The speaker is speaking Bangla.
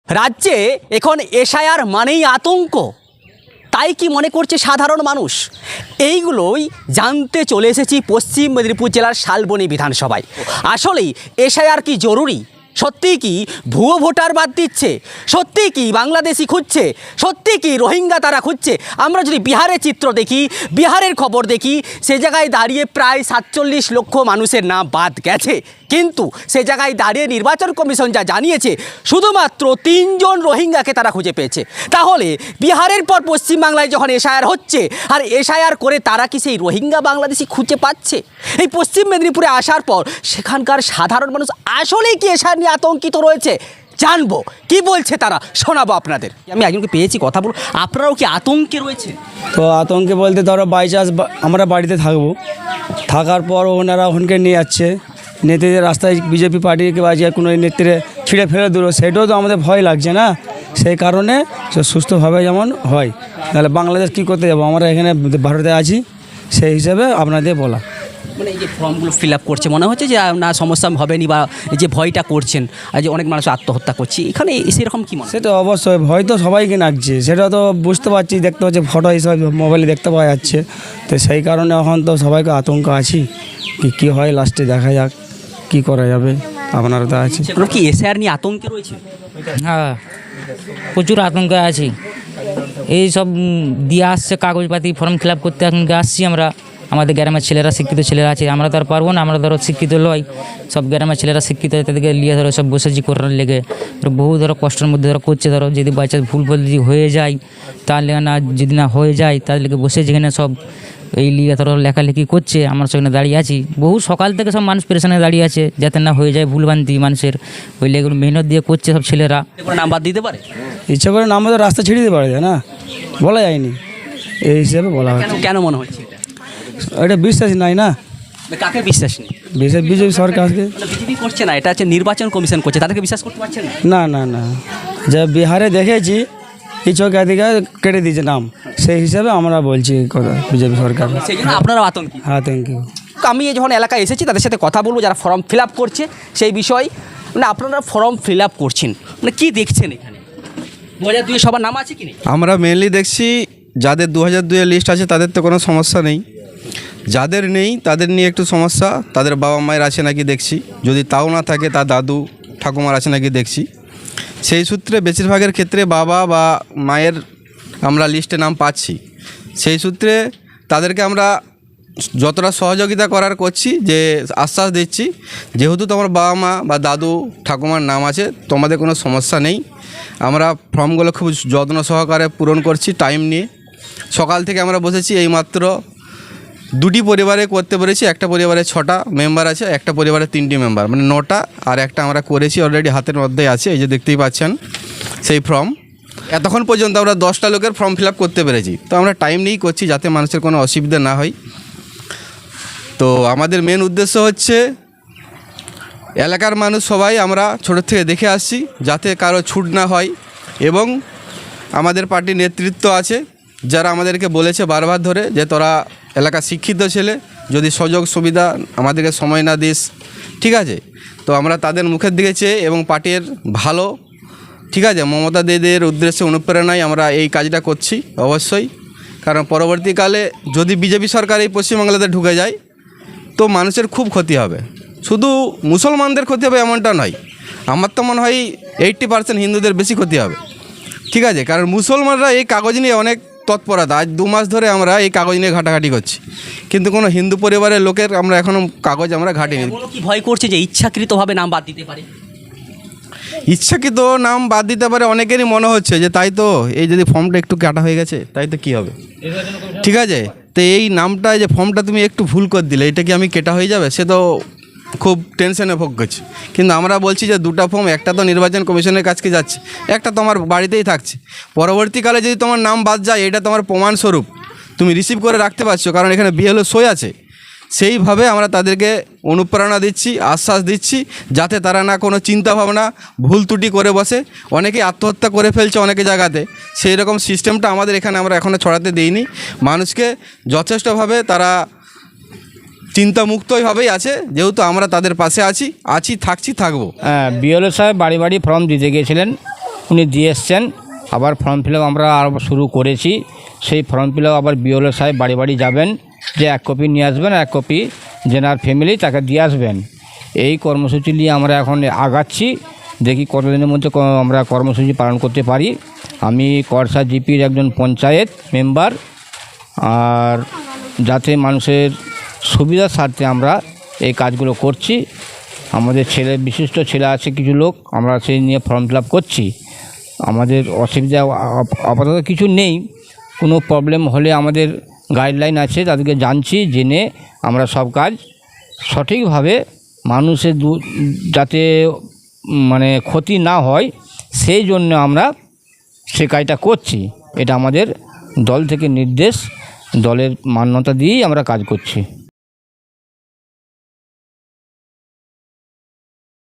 রাজ্যে এখন এসআইআর মানেই আতঙ্ক, তাই কি মনে করছে সাধারণ মানুষ? এইগুলোই জানতে চলে এসেছি পশ্চিম মেদিনীপুর জেলার শালবনী বিধানসভায়। আসলেই এসআইআর কি জরুরি? সত্যিই কি ভুয়ো ভোটার বাদ দিচ্ছে? সত্যিই কি বাংলাদেশি খুঁজছে? সত্যিই কি রোহিঙ্গা তারা খুঁজছে? আমরা যদি বিহারের চিত্র দেখি, বিহারের খবর দেখি, সে জায়গায় দাঁড়িয়ে প্রায় 47 লক্ষ মানুষের নাম বাদ গেছে, কিন্তু সে জায়গায় দাঁড়িয়ে নির্বাচন কমিশন যা জানিয়েছে শুধুমাত্র 3 জন রোহিঙ্গাকে তারা খুঁজে পেয়েছে। তাহলে বিহারের পর পশ্চিমবাংলায় যখন এসআইআর হচ্ছে, আর এসআইআর করে তারা কি সেই রোহিঙ্গা বাংলাদেশি খুঁজে পাচ্ছে? এই পশ্চিম মেদিনীপুরে আসার পর সেখানকার সাধারণ মানুষ আসলেই কি এসআইআর নিয়ে আতঙ্কিত রয়েছে? জানবো কি বলছে তারা, শোনাবো আপনাদের। আমি একজনকে পেয়েছি, কথা বলবো। আপনারাও কি আতঙ্কে রয়েছে? তো আতঙ্কে বলতে ধরো বাই চান্স আমরা বাড়িতে থাকবো, থাকার পর ওনারা ওখানকে নিয়ে যাচ্ছে, নেত্রীদের রাস্তায় বিজেপি পার্টিকে বা যে কোনো নেত্রীরে ছিঁড়ে ফেলে দিল, সেটাও তো আমাদের ভয় লাগছে না? সেই কারণে সুস্থভাবে যেমন হয়। তাহলে বাংলাদেশ কী করতে যাবো? আমরা এখানে ভারতে আছি, সেই হিসাবে আপনাদের বলা। মানে এই যে ফর্মগুলো ফিল আপ করছে, মনে হচ্ছে যে না সমস্যা হবেনি, বা যে ভয়টা করছেন, আর যে অনেক মানুষ আত্মহত্যা করছে, এখানে সেরকম কি মনে? সেটা অবশ্যই ভয় তো সবাইকে লাগছে, সেটা তো বুঝতে পারছি, দেখতে পাচ্ছি ফটো হিসাবে মোবাইলে দেখতে পাওয়া যাচ্ছে। তো সেই কারণে এখন তো সবাইকে আতঙ্ক আছি, কী হয় লাস্টে দেখা যাক, কী করা যাবে। আপনারা তো আছে কি এসআইআর নিয়ে আতঙ্কে রয়েছে? হ্যাঁ, প্রচুর আতঙ্কে আছি। এই সব দিয়ে আসছে কাগজপাতি, ফর্ম ফিল আপ করতে এখনকে আসছি আমরা। আমাদের গ্রামের ছেলেরা, শিক্ষিত ছেলেরা আছে, আমরা তো আর পারবো না, আমরা ধরো শিক্ষিত লয়, সব গ্রামের ছেলেরা শিক্ষিত, তাদেরকে নিয়ে ধরো সব বসেছি করার লেগে। বহু ধরো কষ্টের মধ্যে ধরো করছে, ধরো যদি বাই চান্স ভুল যদি হয়ে যায়, তাহলে না, যদি না হয়ে যায় তাহলে বসে যেখানে সব এই লিগে ধরো লেখালেখি করছে, আমরা সেখানে দাঁড়িয়ে আছি। বহু সকাল থেকে সব মানুষ পেরেশানে দাঁড়িয়ে আছে, যাতে না হয়ে যায় ভুলভ্রান্তি মানুষের, ওই লেগুলো মেহনত দিয়ে করছে সব ছেলেরা। নাম্বার দিতে পারে, ইচ্ছা করে নাম তো রাস্তা ছেড়ে দিতে পারে না, বলা যায়নি, এই হিসাবে বলা হয়। কেন মনে হচ্ছে এটা বিশ্বাস নাই না, কাকে বিশ্বাস নেই? বিজেপি সরকারকে। বিজেপি করছে না, এটা হচ্ছে নির্বাচন কমিশন করছে, তাদেরকে বিশ্বাস করতে পারছেন না? না না না, যা বিহারে দেখেছি কিছু এদিকে কেটে দিয়েছে নাম, সেই হিসাবে আমরা বলছি কথা, বিজেপি সরকার। সেই জন্য আপনারাও আতঙ্কিত? হ্যাঁ, থ্যাংক ইউ। আমি যখন এলাকায় এসেছি তাদের সাথে কথা বলবো, যারা ফর্ম ফিল আপ করছে সেই বিষয়। মানে আপনারা ফর্ম ফিল আপ করছেন, মানে কী দেখছেন এখানে? 2002 সবার নাম আছে কি নেই? আমরা মেনলি দেখছি যাদের 2002 লিস্ট আছে তাদের তো কোনো সমস্যা নেই, যাদের নেই তাদের নিয়ে একটু সমস্যা। তাদের বাবা মায়ের আছে নাকি দেখছি, যদি তাও না থাকে তার দাদু ঠাকুমার আছে নাকি দেখছি। সেই সূত্রে বেশিরভাগের ক্ষেত্রে বাবা বা মায়ের আমরা লিস্টে নাম পাচ্ছি। সেই সূত্রে তাদেরকে আমরা যতটা সহযোগিতা করার করছি, যে আশ্বাস দিচ্ছি, যেহেতু তোমার বাবা মা বা দাদু ঠাকুমার নাম আছে, তোমাদের কোনো সমস্যা নেই। আমরা ফর্মগুলো খুব যত্ন সহকারে পূরণ করছি টাইম নিয়ে। সকাল থেকে আমরা বসেছি, এইমাত্র 2টি পরিবারে করতে পেরেছি। একটা পরিবারে 6টা মেম্বার আছে, একটা পরিবারে 3টি মেম্বার, মানে 9টা, আর একটা আমরা করেছি অলরেডি, হাতের মধ্যেই আছে, এই যে দেখতেই পাচ্ছেন সেই ফর্ম। এতক্ষণ পর্যন্ত আমরা 10টা লোকের ফর্ম ফিল আপ করতে পেরেছি। তো আমরা টাইম নিয়েই করছি যাতে মানুষের কোনো অসুবিধা না হয়। তো আমাদের মেন উদ্দেশ্য হচ্ছে এলাকার মানুষ সবাই আমরা ছোটো থেকে দেখে আসছি, যাতে কারো ছুট না হয়। এবং আমাদের পার্টির নেতৃত্ব আছে যারা আমাদেরকে বলেছে বারবার ধরে যে তোরা এলাকার শিক্ষিত ছেলে, যদি সুযোগ সুবিধা আমাদেরকে সময় না দিস, ঠিক আছে। তো আমরা তাদের মুখের দিকে চেয়ে এবং পার্টির ভালো, ঠিক আছে, মমতা দিদির উদ্দেশ্যে অনুপ্রেরণায় আমরা এই কাজটা করছি অবশ্যই। কারণ পরবর্তীকালে যদি বিজেপি সরকার এই পশ্চিমবাংলাতে ঢুকে যায় তো মানুষের খুব ক্ষতি হবে। শুধু মুসলমানদের ক্ষতি হবে এমনটা নয়, আমার তো মনে হয় 80% হিন্দুদের বেশি ক্ষতি হবে, ঠিক আছে। কারণ মুসলমানরা এই কাগজ নিয়ে অনেক তৎপরতা, আজ 2 মাস ধরে আমরা এই কাগজ নিয়ে ঘাটাঘাটি করছি, কিন্তু কোনো হিন্দু পরিবারের লোকের আমরা এখনও কাগজ আমরা ঘাটিনি। কি ভয় করছে যে ইচ্ছাকৃতভাবে নাম বাদ দিতে পারে? ইচ্ছাকৃত নাম বাদ দিতে পারে, অনেকেরই মনে হচ্ছে যে তাই তো, এই যদি ফর্মটা একটু কাটা হয়ে গেছে তাই তো কী হবে, ঠিক আছে। তো এই নামটা, যে ফর্মটা তুমি একটু ভুল করে দিলে, এটা কি আমি কেটা হয়ে যাবে? সে তো খুব টেনশনে ভোগ করছে। কিন্তু আমরা বলছি যে 2টা ফর্ম, একটা তো নির্বাচন কমিশনের কাছকে যাচ্ছে, একটা তোমার বাড়িতেই থাকছে। পরবর্তীকালে যদি তোমার নাম বাদ যায়, এটা তোমার প্রমাণস্বরূপ তুমি রিসিভ করে রাখতে পারছো, কারণ এখানে বিএলও সই আছে। সেইভাবে আমরা তাদেরকে অনুপ্রেরণা দিচ্ছি, আশ্বাস দিচ্ছি, যাতে তারা না কোনো চিন্তাভাবনা ভুল ত্রুটি করে বসে। অনেকেই আত্মহত্যা করে ফেলছে অনেকে জায়গাতে, সেই রকম সিস্টেমটা আমাদের এখানে আমরা এখনও ছড়াতে দিইনি। মানুষকে যথেষ্টভাবে তারা চিন্তামুক্তভাবেই আছে, যেহেতু আমরা তাদের পাশে আছি, থাকছি, থাকবো। বিএলও সাহেব বাড়ি বাড়ি ফর্ম দিতে গিয়েছিলেন, উনি দিয়ে এসছেন। আবার ফর্ম ফিল আপ আমরা আর শুরু করেছি। সেই ফর্ম ফিল আপ আবার বিওএলও সাহেব বাড়ি বাড়ি যাবেন, যে 1 কপি নিয়ে আসবেন, 1 কপি জেনার ফ্যামিলি তাকে দিয়ে আসবেন। এই কর্মসূচি নিয়ে আমরা এখন আগাচ্ছি, দেখি কতদিনের মধ্যে আমরা কর্মসূচি পালন করতে পারি। আমি করসা জিপির একজন পঞ্চায়েত মেম্বার, আর যাতে মানুষের সুবিধার স্বার্থে আমরা এই কাজগুলো করছি। আমাদের বিশিষ্ট ছেলে আছে কিছু লোক, আমরা সেই নিয়ে ফর্ম ফিল আপ করছি। আমাদের অসুবিধা আপাতত কিছু নেই। কোনো প্রবলেম হলে আমাদের গাইডলাইন আছে, তাদেরকে জানছি, জেনে আমরা সব কাজ সঠিকভাবে মানুষের যাতে মানে ক্ষতি না হয় সেই জন্য আমরা সে কাজটা করছি। এটা আমাদের দল থেকে নির্দেশ, দলের মান্যতা দিয়েই আমরা কাজ করছি।